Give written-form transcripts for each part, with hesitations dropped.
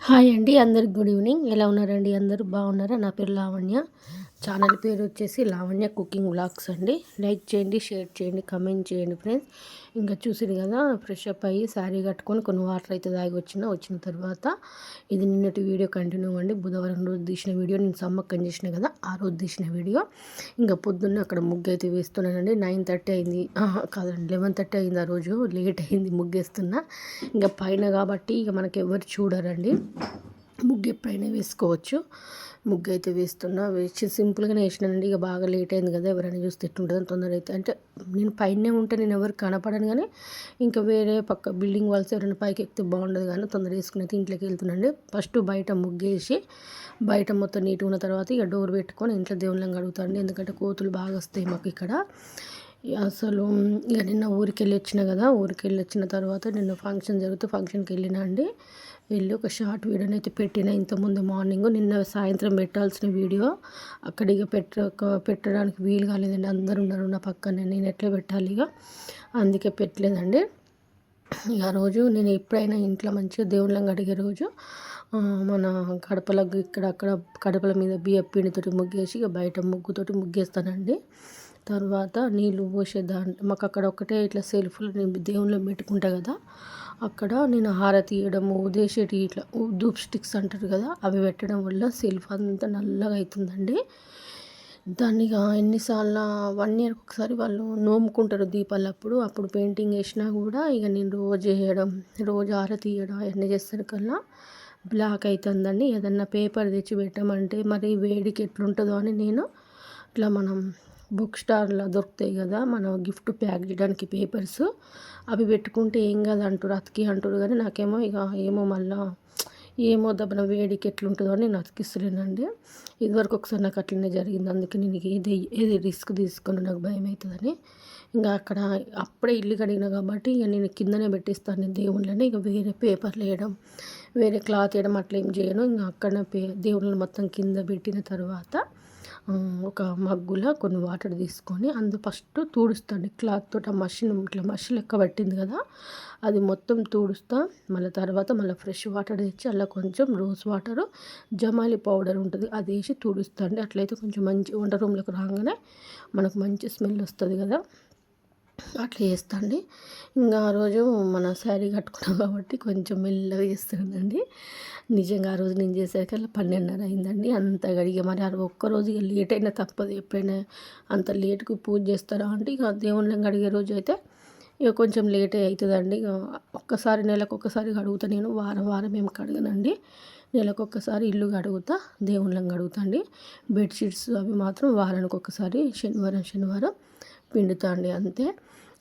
Hi అండి. అందరికి good evening. ఎలా ఉన్నారండి? అందరూ బాగున్నారా? నా పేరు లావణ్య. ఛానల్ పేరు వచ్చేసి లావణ్య కుకింగ్ వ్లాగ్స్ అండి. లైక్ చేయండి, షేర్ చేయండి, కమెంట్ చేయండి ఫ్రెండ్స్. ఇంకా చూసిరు కదా, ఫ్రెష్ అప్ అయ్యి శారీ కట్టుకొని కొన్ని వాటర్ అయితే తాగి వచ్చిన తర్వాత ఇది నిన్నటి వీడియో కంటిన్యూ అండి. బుధవారం రోజు తీసిన వీడియో, నేను సమ్మక్కని చేసిన కదా ఆ రోజు తీసిన వీడియో. ఇంకా పొద్దున్నే అక్కడ ముగ్గు అయితే వేస్తున్నానండి. 9:30 అయింది, కాదండి 11:30 అయింది. ఆ రోజు లేట్ అయింది ముగ్గేస్తున్నా. ఇంకా పైన కాబట్టి ఇక మనకి ఎవరు చూడరండి. ముగ్గు ఎప్పుడైనా వేసుకోవచ్చు. ముగ్గు అయితే వేసి సింపుల్గానే వేసినానండి. ఇక బాగా లేట్ అయింది కదా, ఎవరైనా చూస్తే ఎట్టుంటుందని తొందర అయితే అంటే నేను పైనే ఉంటే నేను ఎవరు కనపడను, కానీ ఇంకా వేరే పక్క బిల్డింగ్ వాళ్ళతో ఎవరైనా పైకి ఎక్కితే బాగుండదు కానీ తొందర వేసుకుని అయితే ఇంట్లోకి వెళ్తున్నాండి. ఫస్ట్ బయట ముగ్గేసి బయట మొత్తం నీట్గా ఉన్న తర్వాత ఇక డోర్ పెట్టుకొని ఇంట్లో దేవుళ్ళని కడుగుతాండి. ఎందుకంటే కోతులు బాగా వస్తాయి మాకు ఇక్కడ. అసలు ఇక నిన్న ఊరికి వెళ్ళి వచ్చిన కదా, ఊరికి వెళ్ళి వచ్చిన తర్వాత నిన్న ఫంక్షన్ జరిగితే ఫంక్షన్కి వెళ్ళినా అండి. వెళ్ళి ఒక షార్ట్ వీడియోని అయితే పెట్టిన ఇంతకుముందు మార్నింగ్. నిన్న సాయంత్రం పెట్టాల్సిన వీడియో అక్కడ ఇక పెట్టడానికి వీలు కాలేదండి. అందరు ఉన్నారు నా పక్కనే, నేను ఎట్లా పెట్టాలి ఇక, అందుకే పెట్టలేదండి. ఇక ఆ రోజు నేను ఎప్పుడైనా ఇంట్లో మంచిగా దేవుళ్ళని అడిగే రోజు మన గడపలకు ఇక్కడ అక్కడ గడపల మీద బియ్యం పిండితోటి ముగ్గేసి ఇక బయట ముగ్గుతోటి ముగ్గేస్తానండి. తర్వాత నీళ్ళు మాకు అక్కడ ఒకటే ఇట్లా సెల్ఫ్లు నేను దేవుళ్ళని పెట్టుకుంటా కదా, అక్కడ నేను హారతి ఇవ్వడము, ఉదేశేటి ఇట్లా ధూప్ స్టిక్స్ అంటారు కదా, అవి పెట్టడం వల్ల సెల్ఫ్ అంతా నల్లగా అవుతుందండి. దాన్ని ఇక ఎన్నిసార్లు 1 ఇయర్కి ఒకసారి వాళ్ళు నోముకుంటారు దీపాలప్పుడు, అప్పుడు పెయింటింగ్ వేసినా కూడా ఇక నేను రోజు వేయడం, రోజు హారతి ఇవ్వడం అవన్నీ చేస్తారు కల్లా బ్లాక్ అవుతుందండి. ఏదన్నా పేపర్ తెచ్చి పెట్టమంటే మరి వేడికి ఎట్లుంటుందో అని నేను ఇట్లా మనం బుక్ స్టార్లో దొరుకుతాయి కదా, మనం గిఫ్ట్ ప్యాక్ చేయడానికి పేపర్స్, అవి పెట్టుకుంటే ఏం కాదు అంటారు, అతికి అంటారు. కానీ నాకేమో ఇక ఏమో మళ్ళీ ఏమో దబ్బన వేడికి ఎట్లుంటుందో అని నేను అతికిస్తలేనండి. ఇదివరకు ఒకసారి నాకు అట్లనే జరిగింది. అందుకే నేను ఏది రిస్క్ తీసుకొని నాకు భయం అవుతుందని ఇంకా అక్కడ అప్పుడే ఇల్లు కడిగిన కాబట్టి ఇక నేను కిందనే పెట్టిస్తాను నేను దేవుళ్ళని. ఇక వేరే పేపర్లు వేయడం, వేరే క్లాత్ వేయడం అట్లా ఏం చేయను. ఇంకా అక్కడ దేవుళ్ళని మొత్తం కింద పెట్టిన తర్వాత ఒక మగ్గులో కొన్ని వాటర్ తీసుకొని ఫస్ట్ తుడుస్తాండి క్లాత్ తోటి. ఆ మషిన్ ఇట్లా మషి లెక్క పట్టింది కదా, అది మొత్తం తుడుస్తా. మళ్ళీ తర్వాత మళ్ళీ ఫ్రెష్ వాటర్ తెచ్చి అలా కొంచెం రోజ్ వాటరు, జమాలి పౌడర్ ఉంటుంది అది వేసి తుడుస్తాండి. అట్లయితే కొంచెం మంచి వంట రూమ్లోకి రాగానే మనకు మంచి స్మెల్ వస్తుంది కదా, అట్లా చేస్తాండి. ఇంకా ఆ రోజు మన శారీ కట్టుకున్నాం కాబట్టి కొంచెం మెల్లగా చేస్తుందండి. నిజంగా ఆ రోజు నేను చేసేసరికి 12:30 అయిందండి. అంత గడిగా మరి ఆ ఒక్కరోజు ఇక లేట్ అయినా తప్పదు. ఎప్పుడైనా అంత లేట్కి పూజ చేస్తారా అంటే ఇక దేవుళ్ళని కడిగే రోజు అయితే ఇక కొంచెం లేటే అవుతుందండి. ఇక ఒక్కసారి నెలకు ఒక్కసారి కడుగుతా నేను, వారం వారం ఏం కడగనండి. నెలకు ఒక్కసారి ఇల్లు కడుగుతా, దేవుళ్ళని కడుగుతా అండి. బెడ్షీట్స్ అవి మాత్రం వారానికి ఒక్కసారి శనివారం పిండుతా అండి, అంతే.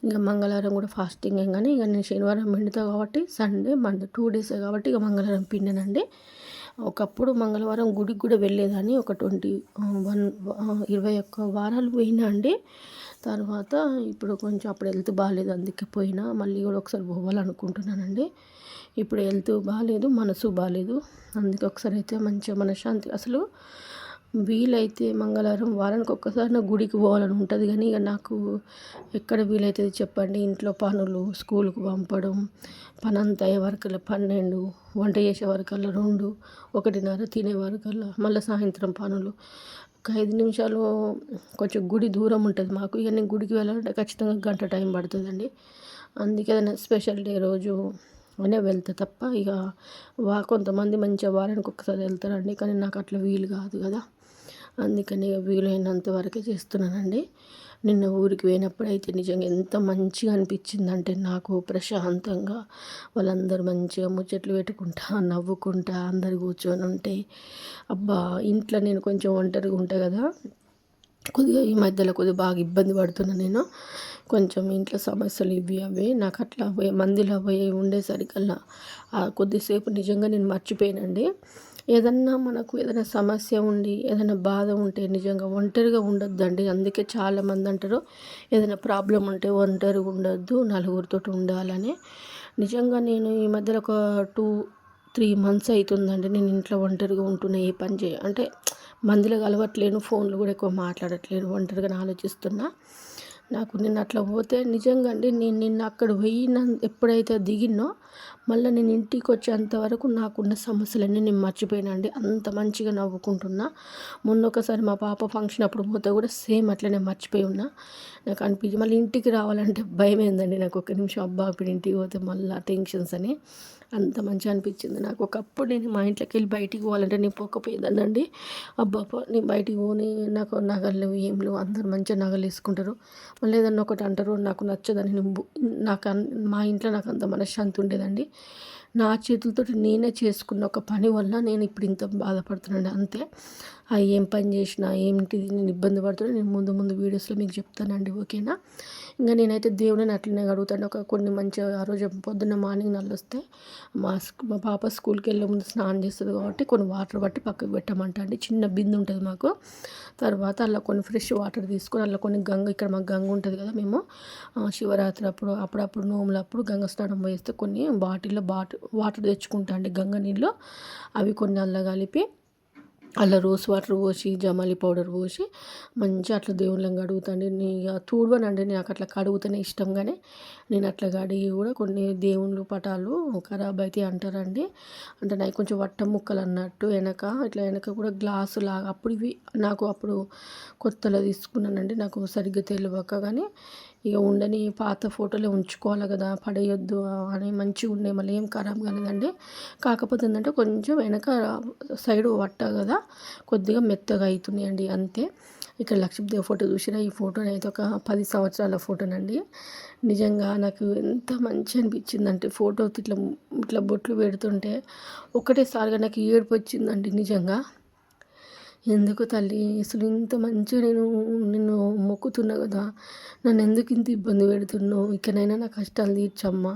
ఇంకా మంగళవారం కూడా ఫాస్టింగ్ ఏం, కానీ ఇక నేను శనివారం పిండుతా కాబట్టి సండే 2 డేసే కాబట్టి ఇక మంగళవారం పిండానండి. ఒకప్పుడు మంగళవారం గుడికి కూడా వెళ్ళేదాన్ని, ఒక 21 వారాలు పోయినా అండి. తర్వాత ఇప్పుడు కొంచెం అప్పుడు హెల్త్ బాగాలేదు, అందుకే పోయినా. మళ్ళీ కూడా ఒకసారి పోవాలనుకుంటున్నానండి. ఇప్పుడు హెల్త్ బాగాలేదు, మనసు బాగాలేదు, అందుకే ఒకసారి అయితే మంచిగా మనశ్శాంతి. అసలు వీలైతే మంగళవారం వారానికి ఒక్కసారి నా గుడికి పోవాలని ఉంటుంది, కానీ ఇక నాకు ఎక్కడ వీలవుతుంది చెప్పండి. ఇంట్లో పనులు, స్కూల్కి పంపడం, పని అంతా అయ్యే వరకల్లా 12, వంట చేసే వరకల్లా 2, 1:30, తినే వరకల్లా మళ్ళీ సాయంత్రం పనులు. ఒక 5 నిమిషాలు కొంచెం గుడి దూరం ఉంటుంది మాకు. ఇక నేను గుడికి వెళ్ళాలంటే ఖచ్చితంగా గంట టైం పడుతుందండి. అందుకే ఏదైనా స్పెషల్ డే రోజు అనే వెళ్తే తప్ప ఇక కొంతమంది మంచిగా వారానికి ఒక్కసారి వెళ్తారండి, కానీ నాకు అట్లా వీలు కాదు కదా. అందుకని వీలైనంత వరకే చేస్తున్నానండి. నిన్న ఊరికి పోయినప్పుడు అయితే నిజంగా ఎంత మంచిగా అనిపించిందంటే నాకు ప్రశాంతంగా, వాళ్ళందరూ మంచిగా ముచ్చట్లు పెట్టుకుంటా నవ్వుకుంటా అందరు కూర్చొని ఉంటే, అబ్బా ఇంట్లో నేను కొంచెం ఒంటరిగా ఉంటా కదా, కొద్దిగా ఈ మధ్యలో కొద్దిగా బాగా ఇబ్బంది పడుతున్నాను నేను. కొంచెం ఇంట్లో సమస్యలు ఇవి అవి నాకు అట్లా మందిలో పోయి ఉండేసరికల్లా కొద్దిసేపు నిజంగా నేను మర్చిపోయానండి. మనకు ఏదైనా సమస్య ఉండి ఏదైనా బాధ ఉంటే నిజంగా ఒంటరిగా ఉండొద్దండి. అందుకే చాలామంది అంటారు ఏదైనా ప్రాబ్లం ఉంటే ఒంటరిగా ఉండొద్దు, నలుగురితో ఉండాలని. నిజంగా నేను ఈ మధ్యలో ఒక 2-3 మంత్స్ అవుతుందండి నేను ఇంట్లో ఒంటరిగా ఉంటున్నా. ఏ పని అంటే మందిలో కలవట్లేను, ఫోన్లు కూడా ఎక్కువ మాట్లాడట్లేను, ఒంటరిగా ఆలోచిస్తున్నా. నాకు నిన్న అట్లా పోతే నిజంగా అండి, నేను నిన్న అక్కడ ఎప్పుడైతే దిగినో మళ్ళీ నేను ఇంటికి వచ్చేంత వరకు నాకున్న సమస్యలన్నీ నేను మర్చిపోయినా అండి. అంత మంచిగా నవ్వుకుంటున్నా. మొన్న ఒకసారి మా పాప ఫంక్షన్ అప్పుడు పోతే కూడా సేమ్ అట్లనే మర్చిపోయి ఉన్నా. నాకు అనిపించి మళ్ళీ ఇంటికి రావాలంటే భయమైందండి నాకు. ఒక్క నిమిషం అబ్బా ఇప్పుడు ఇంటికి పోతే మళ్ళీ టెన్షన్స్ అని. అంత మంచిగా అనిపించింది నాకు. ఒకప్పుడు నేను మా ఇంట్లోకి వెళ్ళి బయటికి పోవాలంటే నేను పోకపోయేదాన్నండి. అబ్బా నేను బయటికి పోని, నాకు నగలు లేవు ఏం లేవు, అందరూ మంచిగా నగలు వేసుకుంటారు, మళ్ళీ ఏదన్నా ఒకటి అంటారు నాకు నచ్చదని నాకు మా ఇంట్లో నాకు అంత మనశ్శాంతి ఉండేదండి. నా చేతులతోటి నేనే చేసుకున్న ఒక పని వల్ల నేను ఇప్పుడు ఇంత బాధపడుతున్నాను అంతే. ఏం పని చేసినా ఏంటిది నేను ఇబ్బంది పడుతున్నా నేను ముందు ముందు వీడియోస్లో మీకు చెప్తానండి, ఓకేనా. ఇంకా నేనైతే దేవుడిని అట్లనే అడుగుతాను. కొన్ని మంచిగా ఆ రోజు పొద్దున్న మార్నింగ్ నల్లొస్తే మా పాప స్కూల్కి వెళ్ళే ముందు స్నానం చేస్తుంది కాబట్టి కొన్ని వాటర్ పట్టి పక్కకు పెట్టమంటా అండి. చిన్న బిందె ఉంటుంది మాకు. తర్వాత అలా కొన్ని ఫ్రెష్ వాటర్ తీసుకొని అలా కొన్ని ఇక్కడ మాకు గంగ ఉంటుంది కదా, మేము శివరాత్రి అప్పుడప్పుడు నోములప్పుడు గంగ స్నానం వేస్తే కొన్ని బాటిల్లో వాటర్ తెచ్చుకుంటా అండి, గంగ నీళ్ళు. అవి కొన్ని అల్ల కలిపి అలా రోస్ వాటర్ పోసి జమాలి పౌడర్ పోసి మంచిగా అట్లా దేవుళ్ళని కడుగుతాండి. నేను తుడవనండి, నాకు అట్లా కడుగుతూనే ఇష్టంగానే నేను అట్లా కడిగి కూడా కొన్ని దేవుళ్ళు పటాలు ఖరాబ్ అయితే అంటారండి. అంటే నాకు కొంచెం వట్ట ముక్కలు అన్నట్టు వెనక కూడా గ్లాసు లాగా అప్పుడు కొత్తలో తీసుకున్నానండి, నాకు సరిగ్గా తెలియక. కానీ ఇక ఉండని పాత ఫోటోలే ఉంచుకోవాలి కదా, పడేయొద్దు అని మంచిగా ఉన్నాయి, మళ్ళీ ఏం ఖరాబ్ కాలేదండి. కాకపోతే ఏంటంటే కొంచెం వెనక సైడ్ వట్ట కదా కొద్దిగా మెత్తగా అవుతున్నాయండి అంతే. ఇక్కడ లక్ష్మీదేవి ఫోటో చూసినా, ఈ ఫోటో అయితే ఒక 10 సంవత్సరాల ఫోటోనండి. నిజంగా నాకు ఎంత మంచి అనిపించిందంటే ఫోటో ఇట్లా ఇట్లా బొట్లు పెడుతుంటే ఒకటేసారిగా నాకు ఏడుపు వచ్చిందండి నిజంగా. ఎందుకు తల్లి అసలు ఇంత మంచిగా నిన్ను మొక్కుతున్నా కదా, నన్ను ఎందుకు ఇంత ఇబ్బంది పెడుతున్నావు, ఇకనైనా నా కష్టాలు తీర్చమ్మా,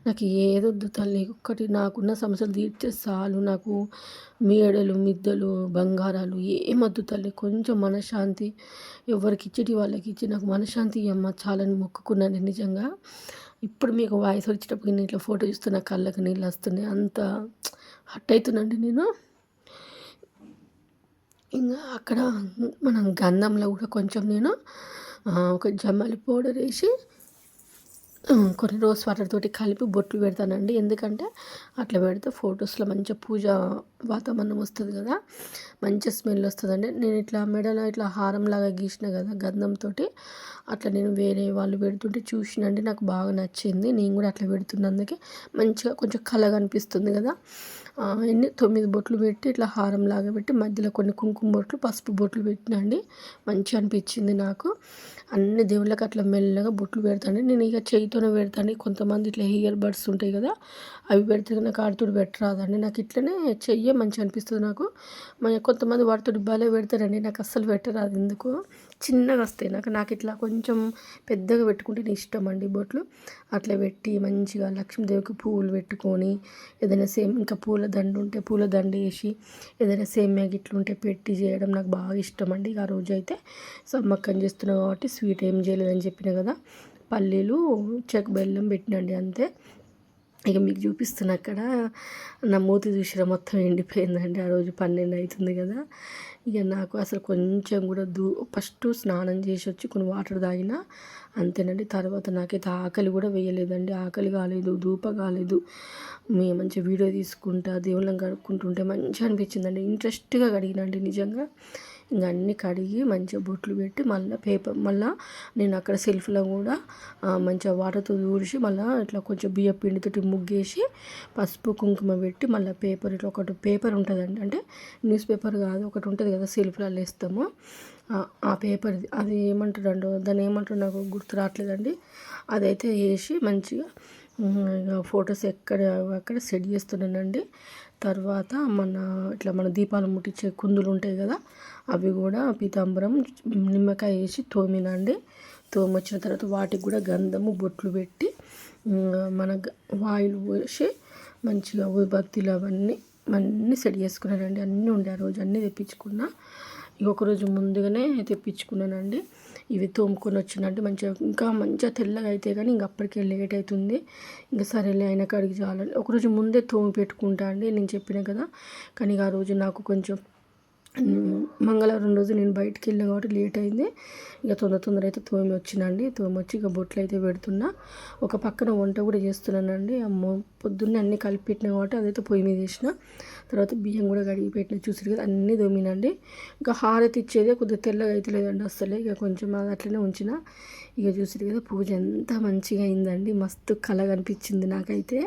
నాకు ఏదొద్దు తల్లి, ఒక్కటి నాకున్న సమస్యలు తీర్చే చాలు, నాకు మేడలు మిద్దెలు బంగారాలు ఏమొద్దు తల్లి, కొంచెం మనశ్శాంతి ఎవరికి ఇచ్చేటి వాళ్ళకి ఇచ్చి నాకు మనశ్శాంతి అమ్మ చాలని మొక్కుకున్నాను నిజంగా. ఇప్పుడు మీకు వాయిస్ వచ్చేటప్పుడు నేను ఇట్లా ఫోటో చూస్తున్న కళ్ళకి నీళ్ళు వస్తున్నాయి, అంత హట్ అవుతున్నాండి నేను. ఇంకా అక్కడ మనం గంధంలో కూడా కొంచెం నేను ఒక జమాలి పౌడర్ వేసి కొన్ని రోజ్ వాటర్ తోటి కలిపి బొట్లు పెడతానండి. ఎందుకంటే అట్లా పెడితే ఫొటోస్లో మంచిగా పూజ వాతావరణం వస్తుంది కదా, మంచి స్మెల్ వస్తుందండి. నేను ఇట్లా మెడలో ఇట్లా హారంలాగా గీసిన కదా గంధంతో, అట్లా నేను వేరే వాళ్ళు పెడుతుంటే చూసినండి, నాకు బాగా నచ్చింది. నేను కూడా అట్లా పెడుతున్నందుకే మంచిగా కొంచెం కళగా అనిపిస్తుంది కదా. 9 బొట్లు పెట్టి ఇట్లా హారంలాగా పెట్టి మధ్యలో కొన్ని కుంకుమ బొట్లు పసుపు బొట్లు పెట్టినండి, మంచిగా అనిపించింది నాకు. అన్ని దేవుళ్ళకి అట్లా మెల్లగా బొట్లు పెడతాను నేను. ఇక చేయితోనే పెడతాను. కొంతమంది ఇట్లా ఇయర్ బడ్స్ ఉంటాయి కదా, అవి పెడితే నాకు ఆడుతోటి పెట్టరాదండి, నాకు ఇట్లనే చెయ్యే మంచిగా అనిపిస్తుంది నాకు. కొంతమంది వాటితోటి భలే పెడతారండి, నాకు అస్సలు పెట్టరాదు ఎందుకు, చిన్నగా వస్తాయి నాకు ఇట్లా కొంచెం పెద్దగా పెట్టుకుంటే ఇష్టం అండి బొట్లు. అట్లా పెట్టి మంచిగా లక్ష్మీదేవికి పువ్వులు పెట్టుకొని ఏదైనా ఇంకా పూల దండ ఉంటే పూల దండ వేసి ఏదైనా సేమ్యా గిట్లు ఉంటే పెట్టి చేయడం నాకు బాగా ఇష్టం అండి. ఆ రోజు అయితే సమ్మక్కని చేస్తున్నాను కాబట్టి స్వీట్ ఏం చేయలేదని చెప్పిన కదా, పల్లీలు చెక్క బెల్లం పెట్టినండి అంతే. ఇక మీకు చూపిస్తున్నా అక్కడ నా మూతి చూసినా మొత్తం ఎండిపోయిందండి. ఆ రోజు 12 అవుతుంది కదా. ఇక నాకు అసలు కొంచెం కూడా ఫస్ట్ స్నానం చేసి వచ్చి కొన్ని వాటర్ తాగినా అంతేనండి. తర్వాత నాకైతే ఆకలి కూడా వేయలేదండి, ఆకలి కాలేదు, ధూప కాలేదు. మేము మంచిగా వీడియో తీసుకుంటా దేవుళ్ళని కడుక్కుంటుంటే మంచిగా అనిపించిందండి. ఇంట్రెస్ట్గా కడిగినండి నిజంగా. ఇంకా అన్నీ కడిగి మంచిగా బొట్లు పెట్టి మళ్ళీ నేను అక్కడ సెల్ఫ్లో కూడా మంచిగా వాటర్తో తుడిచి మళ్ళీ ఇట్లా కొంచెం బియ్యం పిండితోటి ముగ్గేసి పసుపు కుంకుమ పెట్టి మళ్ళీ పేపర్ ఇట్లా ఒకటి పేపర్ ఉంటుందండి, అంటే న్యూస్ పేపర్ కాదు, ఒకటి ఉంటుంది కదా సెల్ఫ్లో వేస్తాము ఆ పేపర్, అది ఏమంటారు దాన్ని ఏమంటారు నాకు గుర్తు రావట్లేదండి. అదైతే వేసి మంచిగా ఫొటోస్ అక్కడ సెట్ చేస్తున్నానండి. తర్వాత మన దీపాలు ముట్టించే కుందులు ఉంటాయి కదా, అవి కూడా పీతాంబరం నిమ్మకాయ వేసి తోమినండి. తోమొచ్చిన తర్వాత వాటికి కూడా గంధము బొట్లు పెట్టి మన ఆయిల్ పోసి మంచిగా భక్తులు అన్నీ సెట్ చేసుకున్నానండి. అన్నీ ఉండే ఆ రోజు అన్నీ తెప్పించుకున్నా. ఒకరోజు ముందుగానే తెప్పించుకున్నానండి. ఇవి తోముకొని వచ్చినట్టు ఇంకా మంచిగా తెల్లగా అయితే కానీ ఇంక అప్పటికే లేట్ అవుతుంది. ఇంకా సరేలే అయినా కడిగి చాలని ఒకరోజు ముందే తోమి పెట్టుకుంటా అండి, నేను చెప్పిన కదా. కానీ ఆ రోజు నాకు కొంచెం మంగళవారం రోజు నేను బయటికి వెళ్ళినా కాబట్టి లేట్ అయింది. ఇక తొందర అయితే తోమి వచ్చినండి. తోమి వచ్చి ఇక బొట్లు అయితే పెడుతున్నా. ఒక పక్కన వంట కూడా చేస్తున్నానండి. అమ్మో పొద్దున్నే అన్నీ కలిపి పెట్టినా కాబట్టి అదైతే పొయ్యి మీద వేసిన. తర్వాత బియ్యం కూడా కడిగి పెట్టిన, చూసారు కదా అన్నీ తోమినండి. ఇంకా హారతి ఇచ్చేదే కొద్దిగా తెల్లగా అయితే లేదండి అసలే. ఇక కొంచెం అది అట్లనే ఉంచిన. ఇక చూసారు కదా పూజ ఎంత మంచిగా అయిందండి. మస్తు కళ కనిపించింది నాకైతే.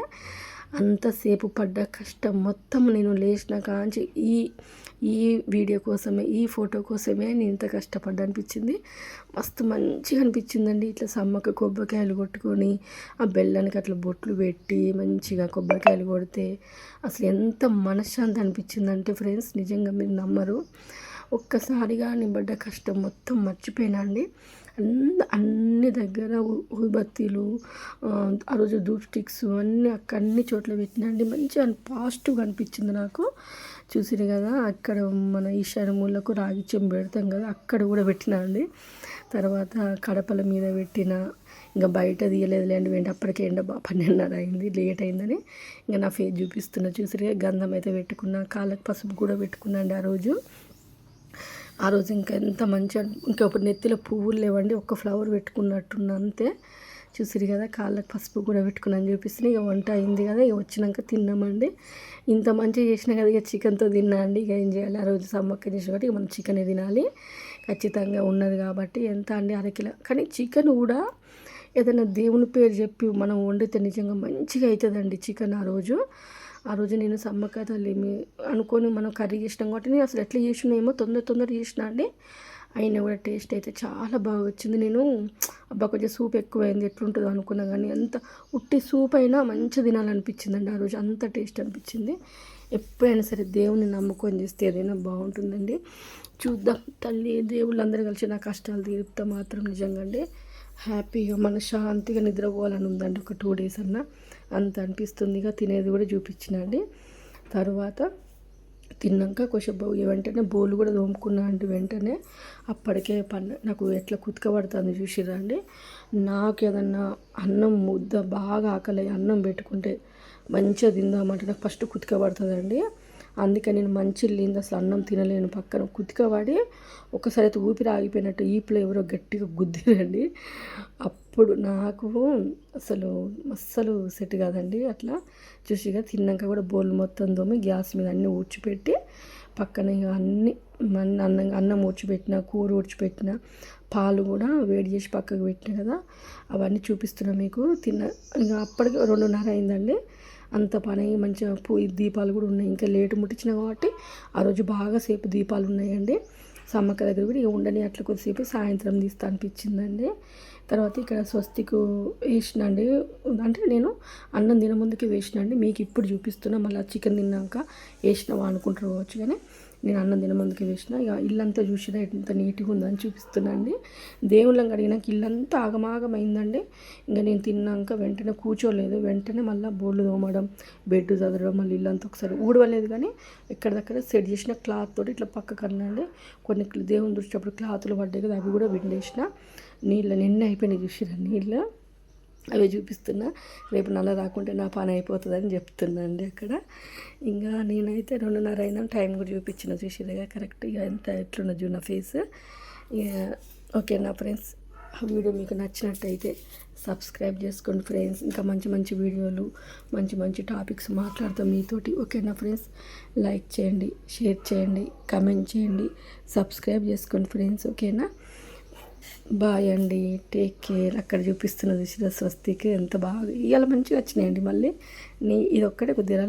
అంతసేపు పడ్డ కష్టం మొత్తం నేను లేచిన కాంచి ఈ వీడియో కోసమే, ఈ ఫోటో కోసమే నేను ఇంత కష్టపడ్డా అనిపించింది. మస్తు మంచిగా అనిపించిందండి. ఇట్లా సమ్మక్క కొబ్బరికాయలు కొట్టుకొని ఆ బెల్లానికి అట్లా బొట్లు పెట్టి మంచిగా కొబ్బరికాయలు కొడితే అసలు ఎంత మనశ్శాంతి అనిపించిందంటే ఫ్రెండ్స్, నిజంగా మీరు నమ్మరు. ఒక్కసారిగా నేను పడ్డ కష్టం మొత్తం మర్చిపోయినా అండి. అన్ని దగ్గర ఊబత్తీలు, ఆ రోజు ధూప్ స్టిక్స్ అన్ని చోట్ల పెట్టినా అండి. మంచిగా పాజిటివ్గా అనిపించింది నాకు. చూసిరు కదా అక్కడ మన ఈశాన్య మూలకు రాగి చెంబు పెడతాం కదా, అక్కడ కూడా పెట్టినా అండి. తర్వాత కడపల మీద పెట్టిన. ఇంకా బయట తీయలేదులేండి, వెంట అప్పటికే ఎండ 12:30 అయింది, లేట్ అయిందని ఇంకా నా ఫేస్ చూపిస్తున్నా. చూసిరుగా గంధం అయితే పెట్టుకున్నా, కాళ్ళకి పసుపు కూడా పెట్టుకున్నా అండి ఆ రోజు ఇంకా ఎంత మంచిగా. ఇంకా ఇప్పుడు నెత్తిలో పువ్వులు లేవండి, ఒక్క ఫ్లవర్ పెట్టుకున్నట్టున్నా అంతే. చూసిరు కదా కాళ్ళకి పసుపు కూడా పెట్టుకున్నాను చూపిస్తున్నాను. ఇక వంట అయింది కదా, ఇక వచ్చినాక తిన్నామండి. ఇంత మంచిగా చేసినా కదా, ఇక చికెన్తో తిన్నా అండి. ఇక ఏం చేయాలి, ఆ రోజు సమ్మక్క చేసిన కాబట్టి ఇక మనం చికెనే తినాలి ఖచ్చితంగా ఉన్నది కాబట్టి. ఎంత అండి, అరకిలో. కానీ చికెన్ కూడా ఏదైనా దేవుని పేరు చెప్పి మనం వండితే నిజంగా మంచిగా అవుతుందండి చికెన్. ఆ రోజు నేను సమ్మక్క తల్లి అనుకొని మనం కర్రీ చేసినాం కాబట్టి నేను అసలు ఎట్లా చేసినామో తొందర చేసిన అండి. అయినా కూడా టేస్ట్ అయితే చాలా బాగా వచ్చింది. నేను అబ్బా కొంచెం సూప్ ఎక్కువైంది ఎట్లుంటుందో అనుకున్నా, కానీ అంత ఉట్టి సూప్ అయినా మంచిగా తినాలనిపించిందండి. ఆ రోజు అంత టేస్ట్ అనిపించింది. ఎప్పుడైనా సరే దేవుని నమ్ముకొని చేస్తే ఏదైనా బాగుంటుందండి. చూద్దాం, తల్లి దేవుళ్ళందరూ కలిసి నా కష్టాలు తీరుపుతా మాత్రం నిజంగా అండి హ్యాపీగా మన శాంతిగా నిద్రపోవాలని ఉందండి. ఒక 2 days అన్నా అంత అనిపిస్తుంది. ఇక తినేది కూడా చూపించినండి. తర్వాత తిన్నాక కొంచెం వెంటనే బోలు కూడా తోముకున్నా అండి. వెంటనే అప్పటికే నాకు ఎట్లా కుతకబడుతుంది చూసిరా అండి. నాకు ఏదన్నా అన్నం ముద్ద బాగా ఆకలి అన్నం పెట్టుకుంటే మంచిగా తిందామంటే నాకు ఫస్ట్ కుతకబడుతుందండి. అందుకే నేను మంచి లేని అసలు అన్నం తినలేను. పక్కన కుతికబడి ఒకసారి అయితే ఊపిరి ఆగిపోయినట్టు ఈపులో ఎవరో గట్టిగా గుద్దిరండి. అప్పుడు నాకు అస్సలు సెట్ కాదండి. అట్లా చూసిగా తిన్నాక కూడా బౌల్ మొత్తం తోమి గ్యాస్ మీద అన్నీ ఊడ్చిపెట్టి పక్కన ఇక అన్నం ఊడ్చిపెట్టిన, కూర ఊడ్చిపెట్టిన, పాలు కూడా వేడి చేసి పక్కకు పెట్టిన కదా, అవన్నీ చూపిస్తున్నా మీకు. ఇక అప్పటికి 2:30 అయిందండి. అంత పని మంచిగా దీపాలు కూడా ఉన్నాయి. ఇంకా లేటు ముట్టించిన కాబట్టి ఆ రోజు బాగా సేపు దీపాలు ఉన్నాయండి. సమ్మక్క దగ్గర కూడా ఇక ఉండని అట్లా కొద్దిసేపు సాయంత్రం తీస్తా అనిపించిందండి. తర్వాత ఇక్కడ స్వస్తికు వేసిన అండి. అంటే నేను అన్నం తినముందుకే వేసిన అండి. మీకు ఇప్పుడు చూపిస్తున్నా, మళ్ళీ చికెన్ తిన్నాక వేసినావా అనుకుంటారు కావచ్చు, కానీ నేను అన్నం తినముందుకే వేసిన. ఇక ఇల్లంతా చూసినా ఎంత నీట్గా ఉందని చూపిస్తున్నా అండి. దేవుళ్ళని అడిగినాక ఇల్లంతా ఆగమాగమైందండి. ఇంకా నేను తిన్నాక వెంటనే కూర్చోలేదు, వెంటనే మళ్ళీ బోళ్ళు తోమడం, బెడ్ చదవడం, మళ్ళీ ఇల్లంతా ఒకసారి ఊడవలేదు. కానీ ఎక్కడిదక్కడ సెట్ చేసిన క్లాత్ తోటి ఇట్లా పక్కకు అన్నాండి. కొన్ని దేవుని దృష్టిప్పుడు క్లాతులు పడ్డాయి కదా, అవి కూడా విండేసిన. నిన్న అయిపోయినాయి చూసిరా నీళ్ళు, అవి చూపిస్తున్నా. రేపు నల్ల రాకుంటే నా పని అయిపోతుందని చెప్తున్నా అండి అక్కడ. ఇంకా నేనైతే 2:30 అయినా టైం కూడా చూపించిన చూసిరగా కరెక్ట్గా ఎంత ఎట్లున్న నా ఫేస్. ఓకేనా ఫ్రెండ్స్, ఆ వీడియో మీకు నచ్చినట్టయితే సబ్స్క్రైబ్ చేసుకోండి ఫ్రెండ్స్. ఇంకా మంచి వీడియోలు, మంచి టాపిక్స్ మాట్లాడతాం మీతోటి. ఓకేనా ఫ్రెండ్స్, లైక్ చేయండి, షేర్ చేయండి, కమెంట్ చేయండి, సబ్స్క్రైబ్ చేసుకోండి ఫ్రెండ్స్. ఓకేనా, బాయ్ అండి, టేక్ కేర్. అక్కడ చూపిస్తున్నది స్వస్తికి ఎంత బాగా ఇవాళ మంచిగా వచ్చినాయండి. మళ్ళీ ఇది ఒక్కటే కొద్దిగా